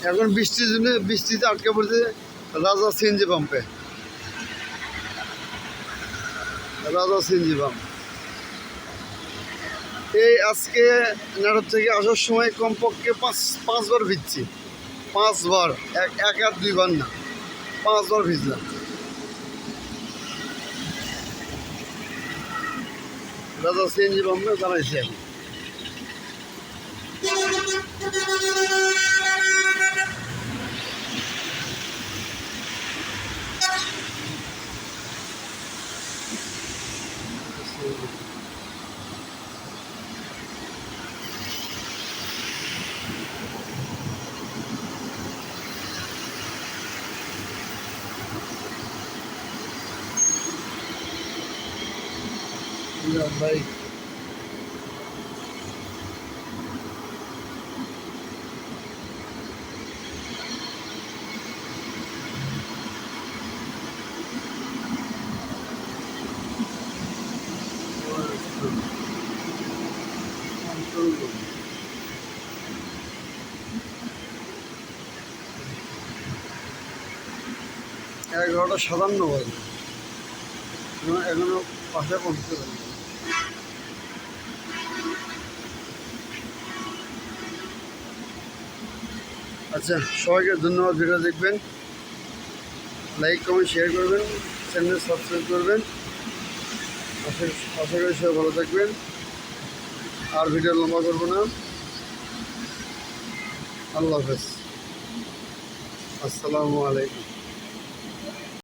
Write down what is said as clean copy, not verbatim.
এখন বৃষ্টির জন্য বৃষ্টিতে আটকে পড়ছে রাজা সিএনজি পাম্পে। রাজা সিএনজি পাম্প এই আজকে নাটক থেকে আসার সময় কমপক্ষে পাঁচবার ভিজছি। 5 বার, এক আর 2 বার না, 5 বার ভিজলাম। রাজা সিএনজি পাম্পে জানাইছি এখন। ভাই এগারোটা 57 বাজে, এখনো পাশে পৌঁছতে পারি। আচ্ছা, সবাইকে ধন্যবাদ। ভিডিও দেখবেন, লাইক কমেন্ট শেয়ার করবেন, চ্যানেল সাবস্ক্রাইব করবেন। আশা করি সবাই ভালো থাকবেন। আর ভিডিও লম্বা করবো না। আল্লাহ হাফেজ, আসসালামু আলাইকুম।